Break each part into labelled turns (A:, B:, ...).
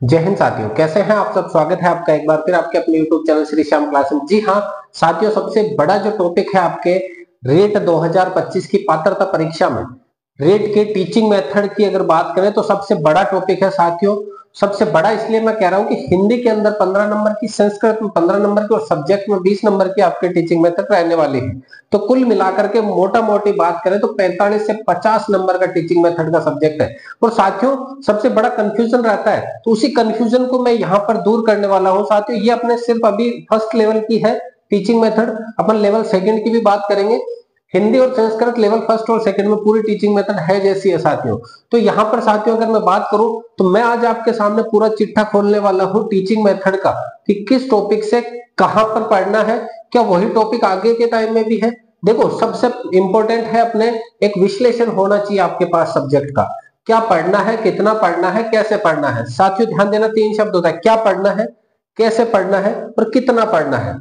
A: जय हिंद साथियों, कैसे हैं आप सब। स्वागत है आपका एक बार फिर आपके अपने YouTube channel Shri Shyam class में। जी हाँ साथियों, सबसे बड़ा जो टॉपिक है आपके रेट 2025 की पात्रता परीक्षा में रेट के टीचिंग मेथड की अगर बात करें तो सबसे बड़ा टॉपिक है साथियों। सबसे बड़ा इसलिए मैं कह रहा हूं कि हिंदी के अंदर 15 नंबर की, संस्कृत में 15 नंबर की और सब्जेक्ट में 20 नंबर की आपके टीचिंग मेथड रहने वाली है। तो कुल मिलाकर के मोटा मोटी बात करें तो 45 से 50 नंबर का टीचिंग मेथड का सब्जेक्ट है। और साथियों सबसे बड़ा कंफ्यूजन रहता है, तो उसी कंफ्यूजन को मैं यहाँ पर दूर करने वाला हूँ साथियों। ये अपने सिर्फ अभी फर्स्ट लेवल की है टीचिंग मेथड, अपन लेवल सेकंड की भी बात करेंगे। हिंदी और संस्कृत लेवल फर्स्ट और सेकंड में पूरी टीचिंग मेथड है जैसी है साथियों। तो यहाँ पर साथियों अगर मैं बात करूं तो मैं आज आपके सामने पूरा चिट्ठा खोलने वाला हूँ टीचिंग मेथड का, कि किस टॉपिक से कहां पर पढ़ना है, क्या वही टॉपिक आगे के टाइम में भी है। देखो सबसे इंपॉर्टेंट है अपने एक विश्लेषण होना चाहिए आपके पास सब्जेक्ट का, क्या पढ़ना है, कितना पढ़ना है, कैसे पढ़ना है। साथियों ध्यान देना, तीन शब्द होता है, क्या पढ़ना है, कैसे पढ़ना है और कितना पढ़ना है।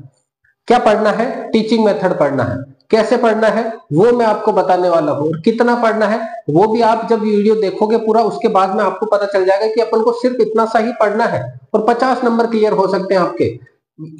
A: क्या पढ़ना है, टीचिंग मेथड पढ़ना है। कैसे पढ़ना है वो मैं आपको बताने वाला हूं, और कितना पढ़ना है वो भी आप जब वीडियो देखोगे पूरा उसके बाद में आपको पता चल जाएगा कि अपन को सिर्फ इतना सा ही पढ़ना है और 50 नंबर क्लियर हो सकते हैं आपके।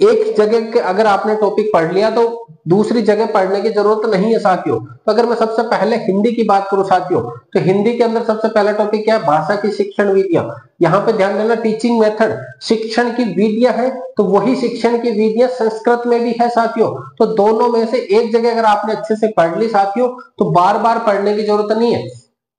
A: एक जगह के अगर आपने टॉपिक पढ़ लिया तो दूसरी जगह पढ़ने की जरूरत नहीं है साथियों। तो अगर मैं सबसे पहले हिंदी की बात करूं साथियों, तो हिंदी के अंदर सबसे पहला टॉपिक क्या है, भाषा की शिक्षण विधियां। यहाँ पे ध्यान देना, टीचिंग मेथड शिक्षण की विधियां है, तो वही शिक्षण की विधियां संस्कृत में भी है साथियों। तो दोनों में से एक जगह अगर आपने अच्छे से पढ़ ली साथियों तो बार बार पढ़ने की जरूरत नहीं है।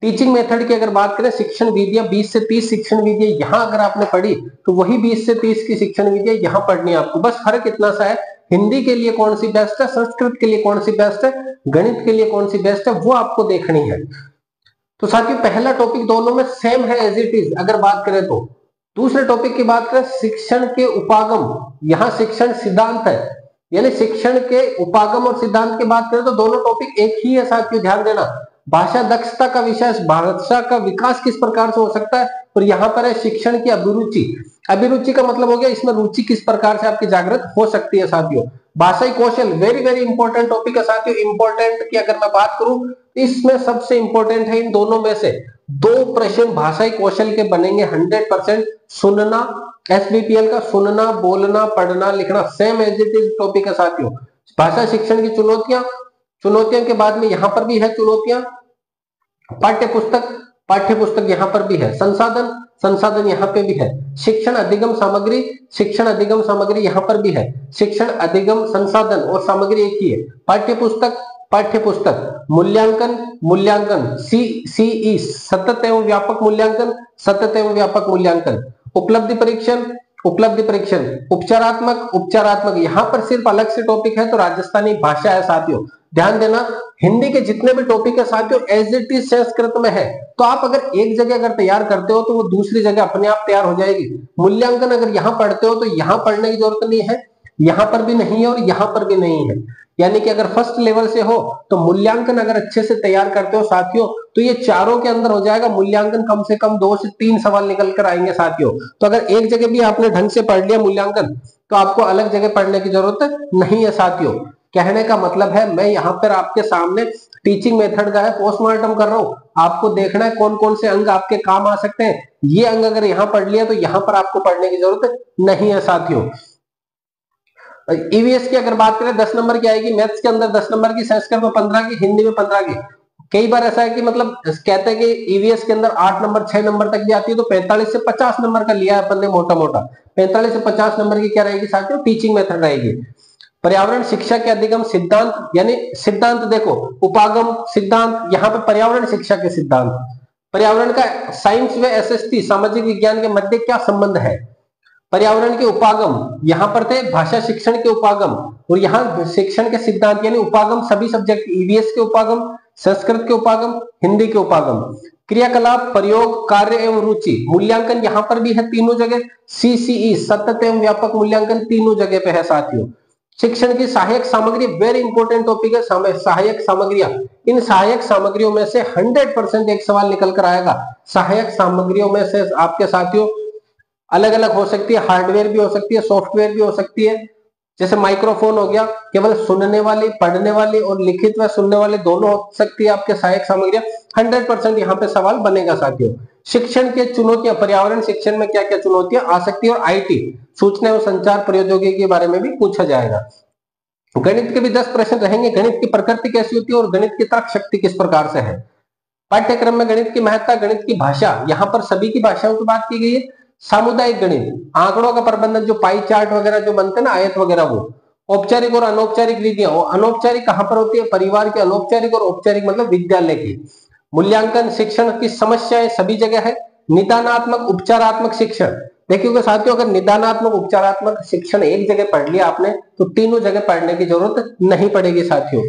A: टीचिंग मेथड की अगर बात करें, शिक्षण विधियां 20 से 30 शिक्षण विधियां यहां अगर आपने पढ़ी तो वही 20 से 30 की शिक्षण विधियां यहां पढ़नी है आपको। बस फर्क इतना सा है, हिंदी के लिए कौन सी बेस्ट है, संस्कृत के लिए कौन सी बेस्ट है, गणित के लिए कौन सी बेस्ट है, वो आपको देखनी है। तो साथियों पहला टॉपिक दोनों में सेम है एज इट इज अगर बात करें तो। दूसरे टॉपिक की बात करें, शिक्षण के उपागम। यहाँ शिक्षण सिद्धांत है, यानी शिक्षण के उपागम और सिद्धांत की बात करें तो दोनों टॉपिक एक ही है साथियों। ध्यान देना, भाषा दक्षता का विषय, भाषा का विकास किस प्रकार से हो सकता है, और यहाँ पर है शिक्षण की अभिरुचि। अभिरुचि का मतलब हो गया इसमें रुचि किस प्रकार से आपकी जागृत हो सकती है साथियों। भाषाई कौशल वेरी वेरी इंपॉर्टेंट टॉपिक है साथियों। इंपॉर्टेंट की अगर मैं बात करूं, इसमें सबसे इंपॉर्टेंट है इन दोनों में से दो प्रश्न भाषाई कौशल के बनेंगे 100%। सुनना, एसबीपीएल का सुनना, बोलना, पढ़ना, लिखना same as it is topic है साथियों। भाषा शिक्षण की चुनौतियां, चुनौतियों के बाद में यहां पर भी है चुनौतियां। पाठ्य पुस्तक, पाठ्य पुस्तक यहां पर भी है। संसाधन, संसाधन यहां पे भी है। शिक्षण अधिगम सामग्री, शिक्षण अधिगम सामग्री यहां पर भी है। शिक्षण अधिगम संसाधन और सामग्री एक ही है। पाठ्य पुस्तक, पाठ्य पुस्तक, मूल्यांकन, मूल्यांकन सीई सतत एवं व्यापक मूल्यांकन, सतत एवं व्यापक मूल्यांकन। उपलब्धि परीक्षण, उपलब्धि परीक्षण, उपचारात्मक, उपचारात्मक यहां पर सिर्फ अलग से टॉपिक है तो राजस्थानी भाषा है साथियों। ध्यान देना, हिंदी के जितने भी टॉपिक है साथियों एज इट इज संस्कृत में है, तो आप अगर एक जगह अगर तैयार करते हो तो वो दूसरी जगह अपने आप तैयार हो जाएगी। मूल्यांकन अगर यहां पढ़ते हो तो यहां पढ़ने की जरूरत नहीं है, यहां पर भी नहीं है और यहां पर भी नहीं है। यानी कि अगर फर्स्ट लेवल से हो तो मूल्यांकन अगर अच्छे से तैयार करते हो साथियों तो ये चारों के अंदर हो जाएगा। मूल्यांकन कम से कम 2 से 3 सवाल निकल कर आएंगे साथियों। तो अगर एक जगह भी आपने ढंग से पढ़ लिया मूल्यांकन तो आपको अलग जगह पढ़ने की जरूरत नहीं है साथियों। कहने का मतलब है मैं यहाँ पर आपके सामने टीचिंग मेथड का है पोस्टमार्टम कर रहा हूँ, आपको देखना है कौन कौन से अंग आपके काम आ सकते हैं। ये अंग अगर यहाँ पढ़ लिया तो यहाँ पर आपको पढ़ने की जरूरत नहीं है साथियों। ईवीएस की अगर बात करें 10 नंबर की आएगी, मैथ्स के अंदर 10 नंबर की, संस्कृत में 15 की, हिंदी में 15 की। कई बार ऐसा है कि मतलब कहते हैं कि ईवीएस के अंदर 8 नंबर 6 नंबर तक भी आती है, तो 45 से 50 नंबर का लिया है अपन ने मोटा मोटा। 45 से 50 नंबर की क्या रहेगी साथियों, टीचिंग मेथड रहेगी। पर्यावरण शिक्षा के अधिगम सिद्धांत, यानी सिद्धांत देखो, उपागम सिद्धांत, यहाँ पे पर्यावरण शिक्षा के सिद्धांत। पर्यावरण का साइंस व एसएसटी सामाजिक विज्ञान के मध्य क्या संबंध है। पर्यावरण के उपागम यहां पर थे भाषा शिक्षण के उपागम, और यहाँ शिक्षण के सिद्धांत यानी उपागम सभी सब्जेक्ट, ईवीएस के उपागम, संस्कृत के उपागम, हिंदी के उपागम। क्रियाकलाप, प्रयोग, कार्य एवं रुचि, मूल्यांकन यहां पर भी है तीनों जगह। सीसीई सतत एवं व्यापक मूल्यांकन तीनों जगह पे है साथियों। शिक्षण की सहायक सामग्री वेरी इंपॉर्टेंट टॉपिक है, सहायक सामग्रियां। इन सहायक सामग्रियों में से 100% एक सवाल निकल कर आएगा। सहायक सामग्रियों में से आपके साथियों अलग अलग हो सकती है, हार्डवेयर भी हो सकती है, सॉफ्टवेयर भी हो सकती है। जैसे माइक्रोफोन हो गया, केवल सुनने वाली, पढ़ने वाली और लिखित व सुनने वाले दोनों हो सकती है आपके सहायक सामग्रियां। 100% यहाँ पे सवाल बनेगा साथियों। शिक्षण के चुनौतियां, पर्यावरण शिक्षण में क्या क्या चुनौतियां आ सकती है, और आईटी सूचना एवं संचार प्रौद्योगिकी के बारे में भी पूछा जाएगा। गणित के भी 10 प्रश्न रहेंगे। गणित की प्रकृति कैसी होती है और गणित की तर्क शक्ति किस प्रकार से है। पाठ्यक्रम में गणित की महत्ता, गणित की भाषा, यहाँ पर सभी की भाषाओं की बात की गई है। सामुदायिक गणित, आंकड़ों का प्रबंधन, जो पाई चार्ट वगैरह जो बनते हैं ना, आयत वगैरह, वो औपचारिक और अनौपचारिक विधियां। अनौपचारिक कहां पर होती है, परिवार के। अनौपचारिक और औपचारिक मतलब विद्यालय की। मूल्यांकन, शिक्षण की समस्याएं सभी जगह है। निदानात्मक, उपचारात्मक शिक्षण, देखिएगा साथियों, अगर निदानात्मक उपचारात्मक शिक्षण एक जगह पढ़ लिया आपने तो तीनों जगह पढ़ने की जरूरत नहीं पड़ेगी साथियों।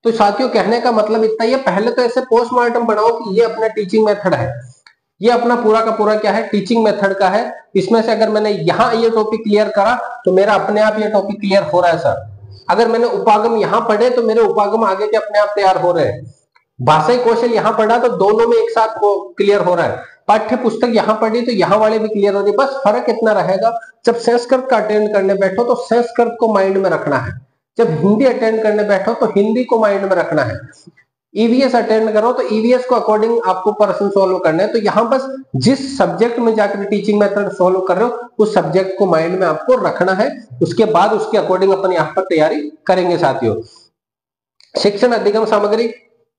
A: तो साथियों कहने का मतलब इतना ही है, पहले तो ऐसे पोस्टमार्टम बनाओ कि ये अपना टीचिंग मेथड है, ये अपना पूरा का पूरा क्या है, टीचिंग मेथड का है। इसमें से अगर मैंने यहाँ ये टॉपिक क्लियर करा तो मेरा अपने आप ये टॉपिक क्लियर हो रहा है सर। अगर मैंने उपागम यहाँ पढ़े तो मेरे उपागम आगे के अपने आप तैयार हो रहे हैं। भाषाई कौशल यहाँ पढ़ा तो दोनों में एक साथ क्लियर हो रहा है। पाठ्य पुस्तक यहाँ पढ़ी तो यहाँ वाले भी क्लियर हो रही है। बस फर्क इतना रहेगा, जब संस्कृत का अटेंड करने बैठो तो संस्कृत को माइंड में रखना है, जब हिंदी अटेंड करने बैठो तो हिंदी को माइंड में रखना है। ईवीएस अटेंड करो तो ईवीएस को अकॉर्डिंग आपको प्रश्न सोल्व करना है। तो यहाँ बस जिस सब्जेक्ट में जाकर टीचिंग मेथड सोल्व कर रहे हो उस सब्जेक्ट को माइंड में आपको रखना है, उसके बाद उसके अकॉर्डिंग अपन यहाँ पर तैयारी करेंगे साथियों। शिक्षण अधिगम सामग्री,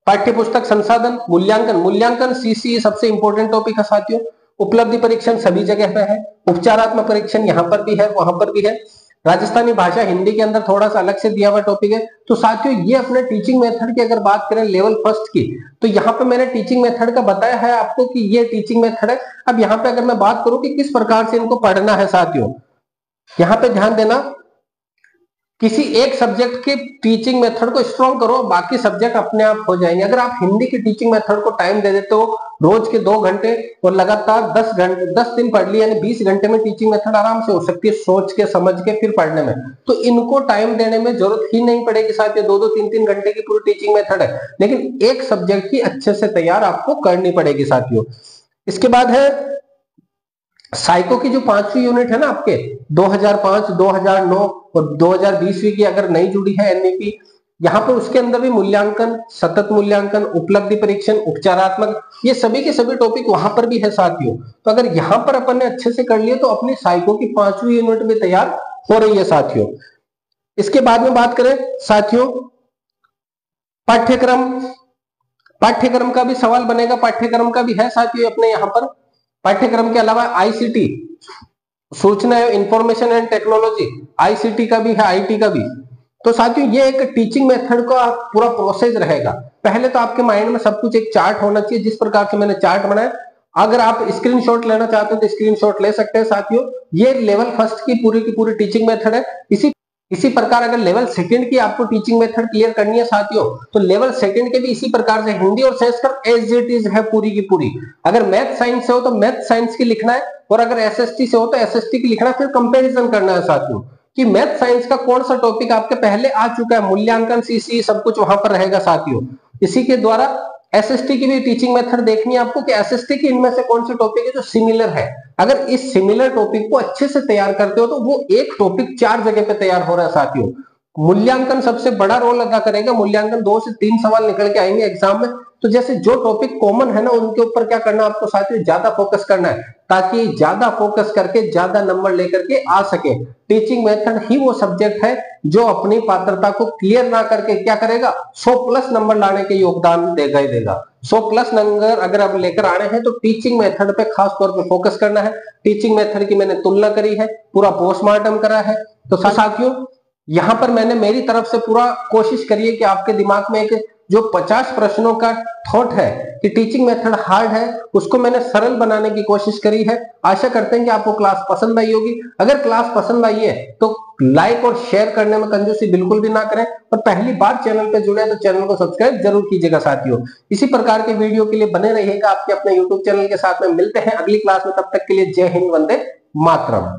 A: पाठ्य पुस्तक, संसाधन, मूल्यांकन। मूल्यांकन सीसी सबसे इंपॉर्टेंट टॉपिक है साथियों। उपलब्धि परीक्षण सभी जगह पे है। उपचारात्मक परीक्षण यहाँ पर भी है, वहां पर भी है। राजस्थानी भाषा हिंदी के अंदर थोड़ा सा अलग से दिया हुआ टॉपिक है। तो साथियों ये अपने टीचिंग मेथड की अगर बात करें लेवल फर्स्ट की, तो यहाँ पे मैंने टीचिंग मेथड का बताया है आपको कि ये टीचिंग मेथड है। अब यहाँ पे अगर मैं बात करूं कि किस प्रकार से इनको पढ़ना है साथियों, यहाँ पे ध्यान देना, किसी एक सब्जेक्ट की टीचिंग मेथड को स्ट्रॉन्ग करो, बाकी सब्जेक्ट अपने आप हो जाएंगे। अगर आप हिंदी की टीचिंग मेथड को टाइम दे देते हो रोज के 2 घंटे और लगातार 10 दिन पढ़ लिया, यानी 20 घंटे में टीचिंग मेथड आराम से हो सकती है, सोच के समझ के फिर पढ़ने में। तो इनको टाइम देने में जरूरत ही नहीं पड़ेगी साथियों। 2-2, 3-3 घंटे की पूरी टीचिंग मेथड है, लेकिन एक सब्जेक्ट की अच्छे से तैयार आपको करनी पड़ेगी साथियों। इसके बाद है साइको की जो 5वीं यूनिट है ना आपके 2005, 2009 और 2020 की अगर नई जुड़ी है एनईपी, यहाँ पर उसके अंदर भी मूल्यांकन, सतत मूल्यांकन, उपलब्धि परीक्षण, उपचारात्मक, ये सभी के सभी टॉपिक वहां पर भी है साथियों। तो अगर यहाँ पर अपन ने अच्छे से कर लिए तो अपनी साइको की 5वीं यूनिट भी तैयार हो रही है साथियों। इसके बाद में बात करें साथियों पाठ्यक्रम, पाठ्यक्रम का भी सवाल बनेगा, पाठ्यक्रम का भी है साथियों अपने यहाँ पर। पाठ्यक्रम के अलावा आईसीटी, सूचना एवं इंफॉर्मेशन एंड टेक्नोलॉजी, आईसीटी का भी है, आईटी का भी। तो साथियों ये एक टीचिंग मेथड का पूरा प्रोसेस रहेगा। पहले तो आपके माइंड में सब कुछ एक चार्ट होना चाहिए, जिस प्रकार से मैंने चार्ट बनाया। अगर आप स्क्रीनशॉट लेना चाहते हो तो स्क्रीनशॉट ले सकते हैं साथियों। ये लेवल फर्स्ट की पूरी टीचिंग मेथड है। इसी प्रकार अगर लेवल सेकंड की आपको टीचिंग मेथड क्लियर करनी है साथियों, तो लेवल सेकंड के भी इसी प्रकार से हिंदी और संस्कृत एज इट इज है पूरी की पूरी। अगर मैथ साइंस से हो तो मैथ साइंस की लिखना है, और अगर एसएसटी से हो तो एसएसटी की लिखना है। फिर कंपैरिजन करना है साथियों कि मैथ साइंस का कौन सा टॉपिक आपके पहले आ चुका है, मूल्यांकन सीसी सब कुछ वहां पर रहेगा साथियों। इसी के द्वारा एसएसटी की भी टीचिंग मेथड देखनी है आपको कि एसएसटी की इनमें से कौन से टॉपिक है जो सिमिलर है। अगर इस सिमिलर टॉपिक को अच्छे से तैयार करते हो तो वो एक टॉपिक 4 जगह पे तैयार हो रहा है साथियों। मूल्यांकन सबसे बड़ा रोल अदा करेगा। मूल्यांकन 2 से 3 सवाल निकल के आएंगे एग्जाम में। तो जैसे जो टॉपिक कॉमन है ना उनके ऊपर क्या करना आपको साथियों, ज्यादा फोकस करना है, ताकि ज्यादा फोकस करके ज्यादा नंबर लेकर के आ सके। टीचिंग मेथड ही वो सब्जेक्ट है जो अपनी पात्रता को क्लियर ना करके क्या करेगा, 100+ नंबर लाने के योगदान देगा ही देगा। 100+ नंबर अगर आप लेकर आ रहे हैं तो टीचिंग मेथड पे खास तौर पे फोकस करना है। टीचिंग मेथड की मैंने तुलना करी है, पूरा पोस्टमार्टम करा है। तो साथियों यहां पर मैंने मेरी तरफ से पूरा कोशिश करी है कि आपके दिमाग में एक जो 50 प्रश्नों का थॉट है कि टीचिंग मेथड हार्ड है, उसको मैंने सरल बनाने की कोशिश करी है। आशा करते हैं कि आपको क्लास पसंद आई होगी। अगर क्लास पसंद आई है तो लाइक और शेयर करने में कंजूसी बिल्कुल भी ना करें, और पहली बार चैनल पे जुड़े तो चैनल को सब्सक्राइब जरूर कीजिएगा साथियों। इसी प्रकार के वीडियो के लिए बने रहिएगा आपके अपने यूट्यूब चैनल के साथ में। मिलते हैं अगली क्लास में, तब तक के लिए जय हिंद, वंदे मातरम।